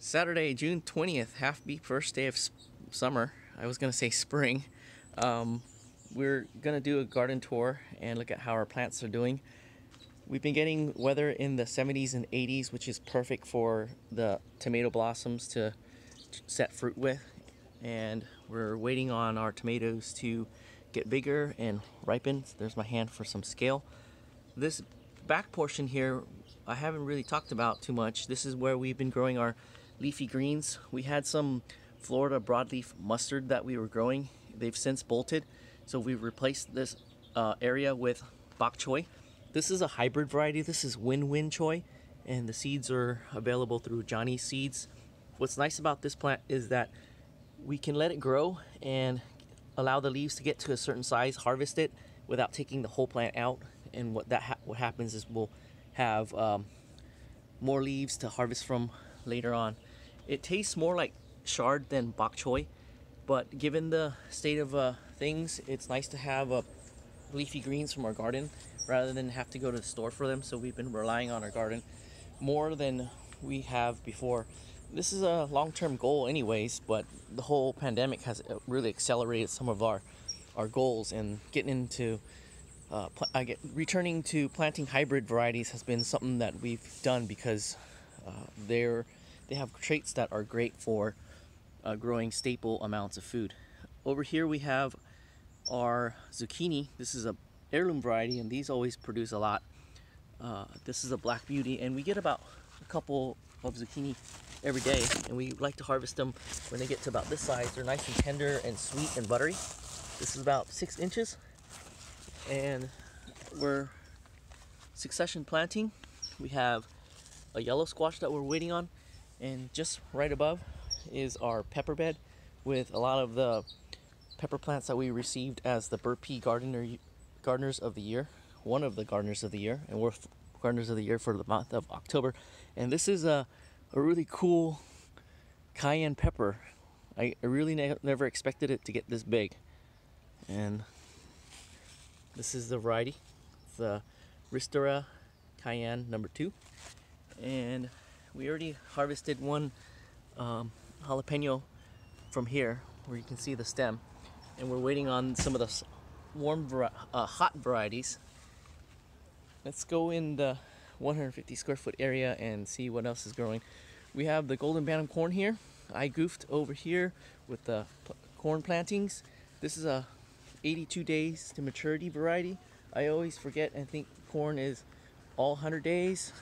Saturday, June 20th, half-beat first day of summer. I was going to say spring. We're going to do a garden tour and look at how our plants are doing. We've been getting weather in the 70s and 80s, which is perfect for the tomato blossoms to set fruit with. And we're waiting on our tomatoes to get bigger and ripen. There's my hand for some scale. This back portion here, I haven't really talked about too much. This is where we've been growing our leafy greens. We had some Florida broadleaf mustard that we were growing. They've since bolted, so we've replaced this area with bok choy. This is a hybrid variety. This is win-win choy, and the seeds are available through Johnny's Seeds. What's nice about this plant is that we can let it grow and allow the leaves to get to a certain size, harvest it without taking the whole plant out. And what happens is we'll have more leaves to harvest from later on. It tastes more like chard than bok choy, but given the state of things, it's nice to have leafy greens from our garden rather than have to go to the store for them. So we've been relying on our garden more than we have before. This is a long-term goal anyways, but the whole pandemic has really accelerated some of our goals, and getting into returning to planting hybrid varieties has been something that we've done because they have traits that are great for growing staple amounts of food. Over here we have our zucchini. This is a heirloom variety, and these always produce a lot. This is a black beauty, and we get about a couple of zucchini every day, and we like to harvest them when they get to about this size. They're nice and tender and sweet and buttery. This is about 6 inches, and we're succession planting. We have a yellow squash that we're waiting on, and just right above is our pepper bed with a lot of the pepper plants that we received as the Burpee Gardeners of the Year, one of the Gardeners of the Year, and we're Gardeners of the Year for the month of October. And this is a really cool cayenne pepper. I really never expected it to get this big. And this is the variety. It's the Ristera Cayenne number 2. And we already harvested one jalapeno from here where you can see the stem. And we're waiting on some of the hot varieties. Let's go in the 150 square foot area and see what else is growing. We have the golden bantam corn here. I goofed over here with the corn plantings. This is a 82 days to maturity variety. I always forget and think corn is all 100 days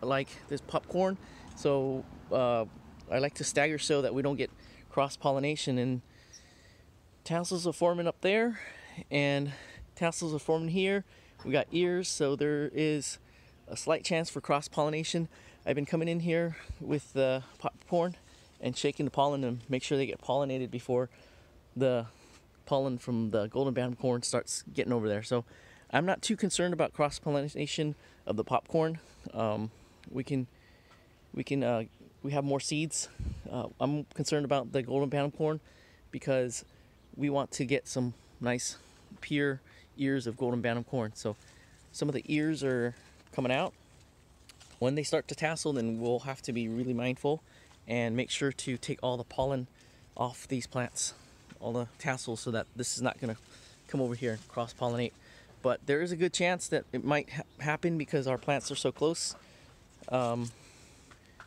like this popcorn. So I like to stagger so that we don't get cross-pollination, and tassels are forming up there and tassels are forming here. We got ears, so there is a slight chance for cross-pollination. I've been coming in here with the popcorn and shaking the pollen and make sure they get pollinated before the pollen from the golden bantam corn starts getting over there. So I'm not too concerned about cross-pollination of the popcorn. We have more seeds. I'm concerned about the golden bantam corn because we want to get some nice pure ears of golden bantam corn. So some of the ears are coming out. When they start to tassel, then we'll have to be really mindful and make sure to take all the pollen off these plants, all the tassels, so that this is not going to come over here and cross-pollinate. But there is a good chance that it might happen because our plants are so close,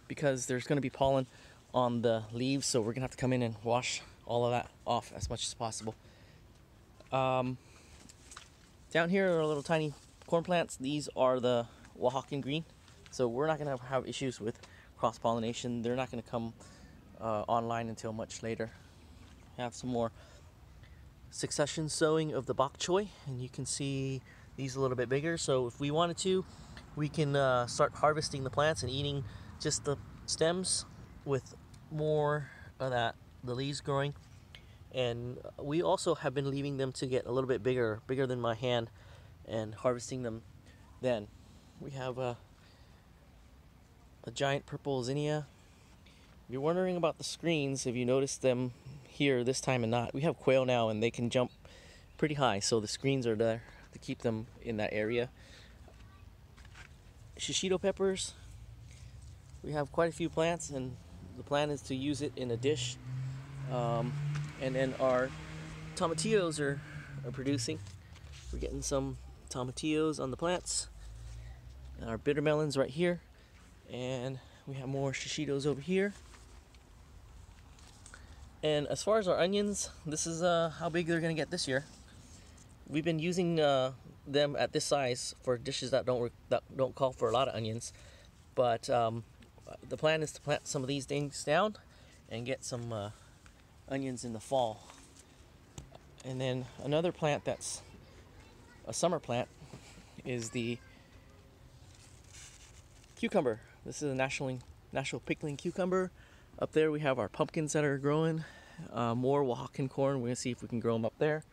because there's going to be pollen on the leaves, so we're going to have to come in and wash all of that off as much as possible. Down here are little tiny corn plants. These are the Oaxacan green, so we're not going to have issues with cross-pollination. They're not going to come online until much later. Have some more succession sowing of the bok choy, and you can see these a little bit bigger. So if we wanted to, we can start harvesting the plants and eating just the stems with more of the leaves growing. And we also have been leaving them to get a little bit bigger than my hand, and harvesting them then. We have a giant purple zinnia. If you're wondering about the screens, if you notice them here this time and not, we have quail now, and they can jump pretty high, so the screens are there to keep them in that area. Shishito peppers. We have quite a few plants, and the plan is to use it in a dish. And then our tomatillos are producing. We're getting some tomatillos on the plants. And our bitter melons right here. And we have more shishitos over here. And as far as our onions, this is how big they're gonna get this year. We've been using them at this size for dishes that don't call for a lot of onions. But the plan is to plant some of these things down and get some onions in the fall. And then another plant that's a summer plant is the cucumber. This is a national pickling cucumber. Up there we have our pumpkins that are growing. More Oaxacan corn. We're gonna see if we can grow them up there.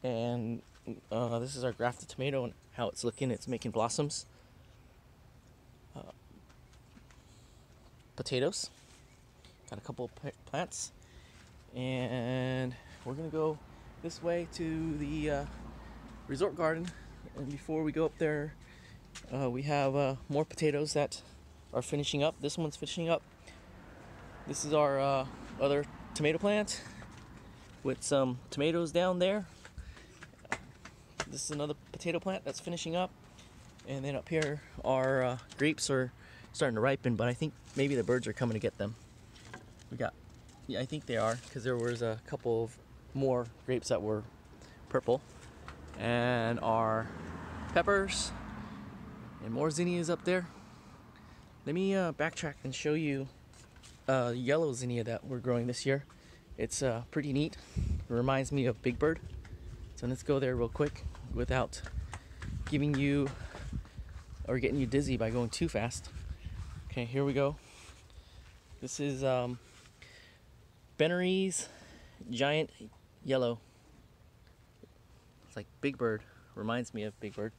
And this is our grafted tomato and how it's looking. It's making blossoms. Potatoes. Got a couple plants. And we're gonna go this way to the resort garden. And before we go up there, we have more potatoes that are finishing up. This one's finishing up. This is our other tomato plant with some tomatoes down there. This is another potato plant that's finishing up. And then up here our grapes are starting to ripen, but I think maybe the birds are coming to get them. Yeah, I think they are, because there was a couple of more grapes that were purple. And our peppers and more zinnias up there. Let me backtrack and show you yellow zinnia that we're growing this year. It's pretty neat. It reminds me of Big Bird. So let's go there real quick without giving you or getting you dizzy by going too fast. Okay, here we go. This is Bennery's giant yellow. It's like Big Bird. Reminds me of Big Bird.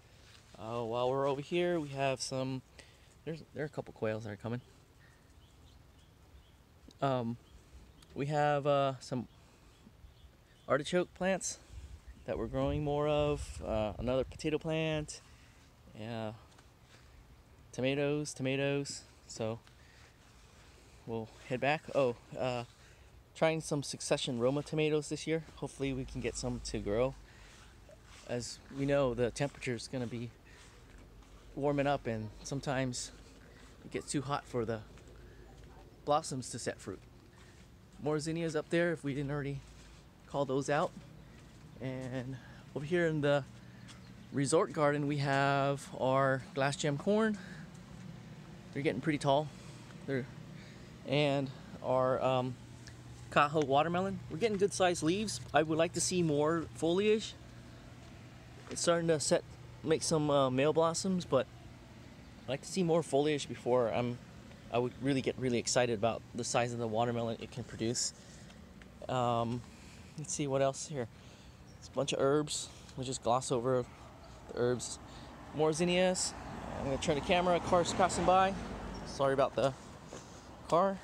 While we're over here, we have some. There are a couple quails that are coming. We have some artichoke plants that we're growing more of. Another potato plant. Tomatoes. So we'll head back. Trying some Succession Roma tomatoes this year. Hopefully we can get some to grow. As we know, the temperature is going to be warming up, and sometimes it gets too hot for the blossoms to set fruit. More zinnias up there if we didn't already call those out. And over here in the resort garden we have our glass gem corn. They're getting pretty tall. And our Cajo watermelon. We're getting good sized leaves. I would like to see more foliage. It's starting to make some male blossoms, but I'd like to see more foliage before I would really get excited about the size of the watermelon it can produce. Let's see what else here. It's a bunch of herbs. We'll just gloss over the herbs. More zinnias. I'm gonna turn the camera. Car's passing by. Sorry about the car.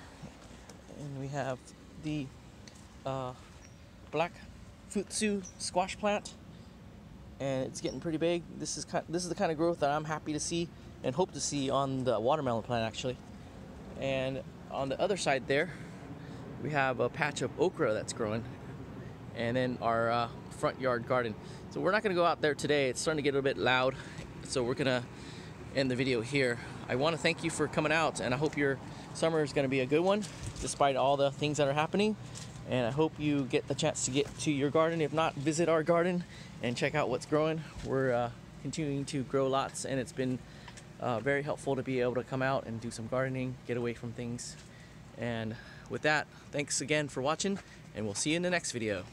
And we have the black futsu squash plant, and it's getting pretty big. This is the kind of growth that I'm happy to see and hope to see on the watermelon plant, actually. And on the other side there, we have a patch of okra that's growing, and then our front yard garden. So we're not going to go out there today. It's starting to get a bit loud, so we're going to end the video here. I want to thank you for coming out, and I hope your summer is going to be a good one despite all the things that are happening. And I hope you get the chance to get to your garden. If not, visit our garden and check out what's growing. We're continuing to grow lots, and it's been very helpful to be able to come out and do some gardening, get away from things. And with that, thanks again for watching, and we'll see you in the next video.